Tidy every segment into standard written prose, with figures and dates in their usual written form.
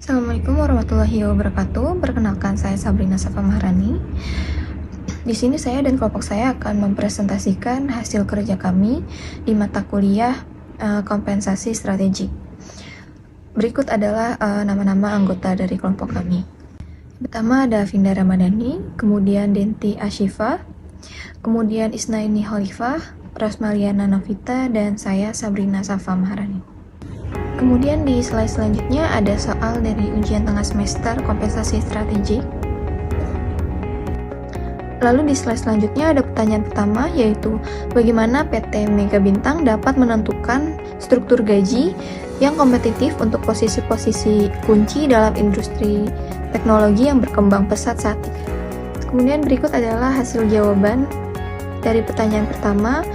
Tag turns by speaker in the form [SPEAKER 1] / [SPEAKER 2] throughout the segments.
[SPEAKER 1] Assalamualaikum warahmatullahi wabarakatuh. Perkenalkan, saya Sabrina Safa Maharani. Di sini saya dan kelompok saya akan mempresentasikan hasil kerja kami di mata kuliah kompensasi strategik. Berikut adalah nama-nama anggota dari kelompok kami. Pertama ada Vinda Ramadhani, kemudian Denti Ashifa, kemudian Isnaini Khalifah, Rosmaliana Novita, dan saya Sabrina Safa Maharani. Kemudian di slide selanjutnya ada soal dari ujian tengah semester kompensasi strategik. Lalu di slide selanjutnya ada pertanyaan pertama, yaitu bagaimana PT Mega Bintang dapat menentukan struktur gaji yang kompetitif untuk posisi-posisi kunci dalam industri teknologi yang berkembang pesat saat ini. Kemudian berikut adalah hasil jawaban dari pertanyaan pertama.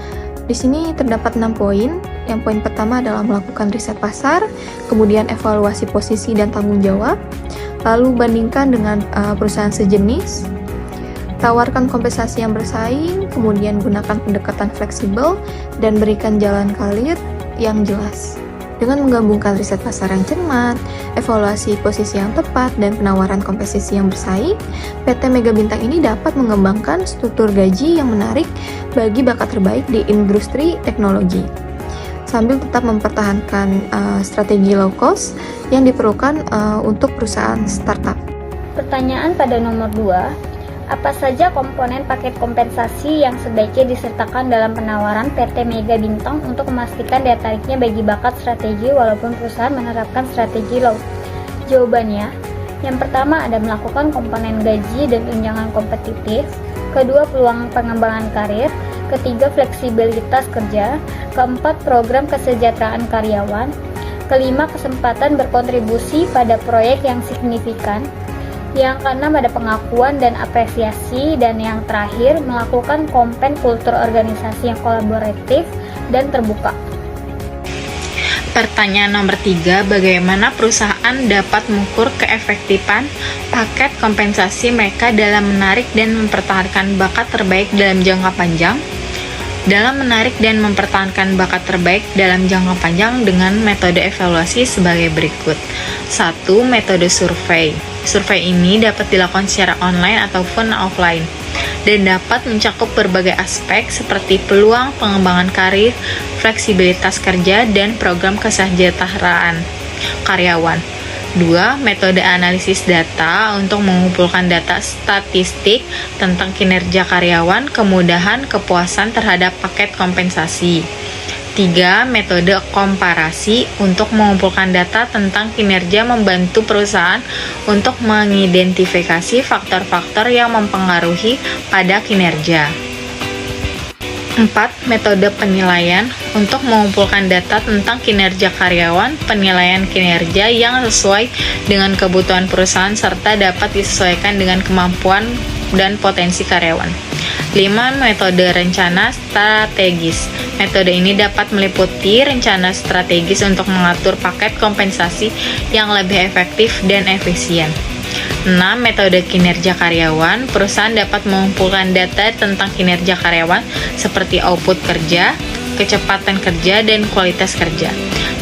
[SPEAKER 1] Di sini terdapat 6 poin. Yang poin pertama adalah melakukan riset pasar, kemudian evaluasi posisi dan tanggung jawab, lalu bandingkan dengan perusahaan sejenis, tawarkan kompensasi yang bersaing, kemudian gunakan pendekatan fleksibel, dan berikan jalan karir yang jelas. Dengan menggabungkan riset pasar yang cermat, evaluasi posisi yang tepat, dan penawaran kompensasi yang bersaing, PT Mega Bintang ini dapat mengembangkan struktur gaji yang menarik bagi bakat terbaik di industri teknologi, sambil tetap mempertahankan strategi low cost yang diperlukan untuk perusahaan startup.
[SPEAKER 2] Pertanyaan pada nomor 2. Apa saja komponen paket kompensasi yang sebaiknya disertakan dalam penawaran PT Mega Bintang untuk memastikan daya tariknya bagi bakat strategi walaupun perusahaan menerapkan strategi low? Jawabannya, yang pertama ada melakukan komponen gaji dan tunjangan kompetitif, kedua peluang pengembangan karir, ketiga fleksibilitas kerja, keempat program kesejahteraan karyawan, kelima kesempatan berkontribusi pada proyek yang signifikan, yang keenam ada pengakuan dan apresiasi, dan yang terakhir melakukan kompen kultur organisasi yang kolaboratif dan terbuka.
[SPEAKER 3] Pertanyaan nomor 3, bagaimana perusahaan dapat mengukur keefektifan paket kompensasi mereka dalam menarik dan mempertahankan bakat terbaik dalam jangka panjang? Dalam menarik dan mempertahankan bakat terbaik dalam jangka panjang dengan metode evaluasi sebagai berikut. 1. Metode survei. Survei ini dapat dilakukan secara online ataupun offline dan dapat mencakup berbagai aspek seperti peluang pengembangan karir, fleksibilitas kerja, dan program kesejahteraan karyawan. 2. Metode analisis data untuk mengumpulkan data statistik tentang kinerja karyawan, kemudahan, kepuasan terhadap paket kompensasi. 3. Metode komparasi untuk mengumpulkan data tentang kinerja membantu perusahaan untuk mengidentifikasi faktor-faktor yang mempengaruhi pada kinerja. 4. Metode penilaian untuk mengumpulkan data tentang kinerja karyawan, penilaian kinerja yang sesuai dengan kebutuhan perusahaan serta dapat disesuaikan dengan kemampuan dan potensi karyawan. 5. Metode rencana strategis. Metode ini dapat meliputi rencana strategis untuk mengatur paket kompensasi yang lebih efektif dan efisien. 6. Metode kinerja karyawan. Perusahaan dapat mengumpulkan data tentang kinerja karyawan seperti output kerja, kecepatan kerja, dan kualitas kerja.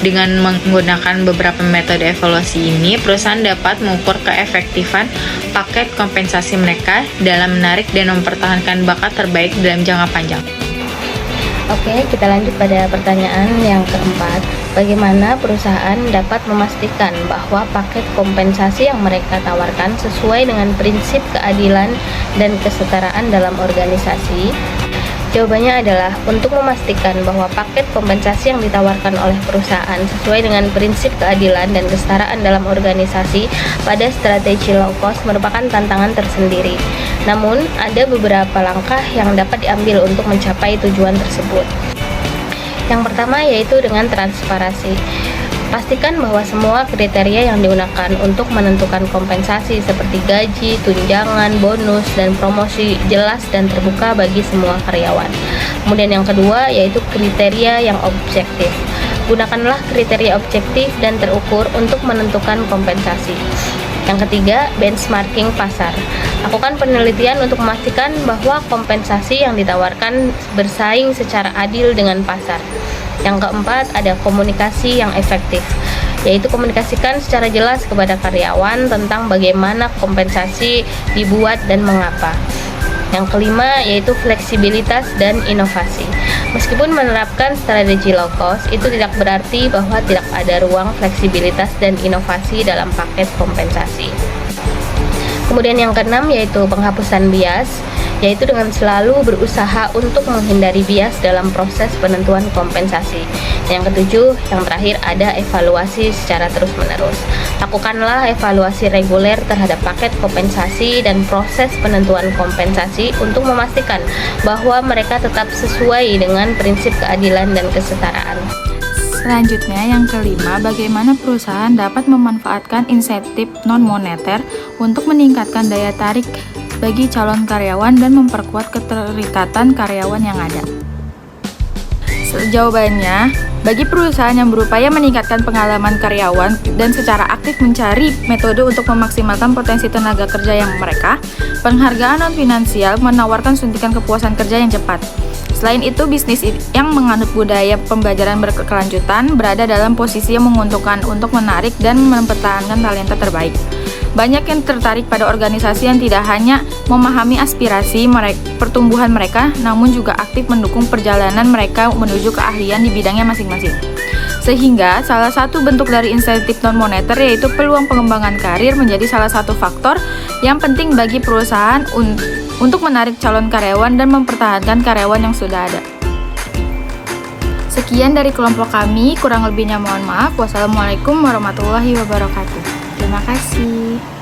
[SPEAKER 3] Dengan menggunakan beberapa metode evaluasi ini, perusahaan dapat mengukur keefektifan paket kompensasi mereka dalam menarik dan mempertahankan bakat terbaik dalam jangka panjang.
[SPEAKER 4] Oke, kita lanjut pada pertanyaan yang keempat. Bagaimana perusahaan dapat memastikan bahwa paket kompensasi yang mereka tawarkan sesuai dengan prinsip keadilan dan kesetaraan dalam organisasi? Jawabannya adalah untuk memastikan bahwa paket kompensasi yang ditawarkan oleh perusahaan sesuai dengan prinsip keadilan dan kesetaraan dalam organisasi pada strategi low cost merupakan tantangan tersendiri. Namun, ada beberapa langkah yang dapat diambil untuk mencapai tujuan tersebut. Yang pertama yaitu dengan transparansi. Pastikan bahwa semua kriteria yang digunakan untuk menentukan kompensasi seperti gaji, tunjangan, bonus, dan promosi jelas dan terbuka bagi semua karyawan. Kemudian yang kedua yaitu kriteria yang objektif. Gunakanlah kriteria objektif dan terukur untuk menentukan kompensasi. Yang ketiga, benchmarking pasar. Lakukan penelitian untuk memastikan bahwa kompensasi yang ditawarkan bersaing secara adil dengan pasar. Yang keempat, ada komunikasi yang efektif. yaitu komunikasikan secara jelas kepada karyawan tentang bagaimana kompensasi dibuat dan mengapa. Yang kelima yaitu fleksibilitas dan inovasi. Meskipun menerapkan strategi low cost, itu tidak berarti bahwa tidak ada ruang fleksibilitas dan inovasi dalam paket kompensasi. Kemudian yang keenam yaitu penghapusan bias, yaitu dengan selalu berusaha untuk menghindari bias dalam proses penentuan kompensasi. Yang ketujuh, yang terakhir ada evaluasi secara terus-menerus. Lakukanlah evaluasi reguler terhadap paket kompensasi dan proses penentuan kompensasi untuk memastikan bahwa mereka tetap sesuai dengan prinsip keadilan dan kesetaraan.
[SPEAKER 5] Selanjutnya, yang kelima, bagaimana perusahaan dapat memanfaatkan insentif non-moneter untuk meningkatkan daya tarik bagi calon karyawan dan memperkuat keterikatan karyawan yang ada. Jawabannya, bagi perusahaan yang berupaya meningkatkan pengalaman karyawan dan secara aktif mencari metode untuk memaksimalkan potensi tenaga kerja yang mereka, penghargaan non-finansial menawarkan suntikan kepuasan kerja yang cepat. Selain itu, bisnis yang menganut budaya pembelajaran berkelanjutan berada dalam posisi yang menguntungkan untuk menarik dan mempertahankan talenta terbaik. Banyak yang tertarik pada organisasi yang tidak hanya memahami aspirasi pertumbuhan mereka, namun juga aktif mendukung perjalanan mereka menuju keahlian di bidangnya masing-masing. Sehingga salah satu bentuk dari insentif non-moneter yaitu peluang pengembangan karir menjadi salah satu faktor yang penting bagi perusahaan untuk menarik calon karyawan dan mempertahankan karyawan yang sudah ada. Sekian dari kelompok kami, kurang lebihnya mohon maaf. Wassalamualaikum warahmatullahi wabarakatuh. Terima kasih.